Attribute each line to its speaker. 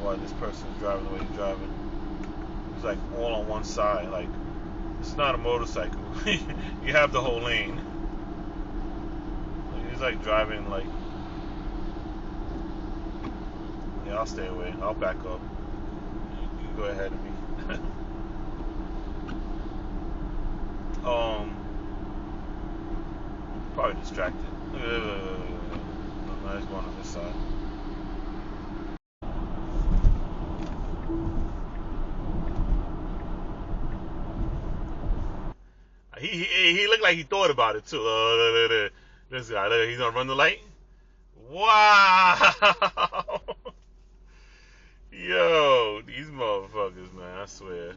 Speaker 1: why this person is driving the way he's driving. It's like all on one side. Like, it's not a motorcycle. You have the whole lane. Like, he's like driving like. Yeah, I'll stay away. I'll back up. You can go ahead of me. Probably distracted. Nice one on this side. He looked like he thought about it too. This guy, look, he's gonna run the light. Wow. Yo, these motherfuckers, man, I swear.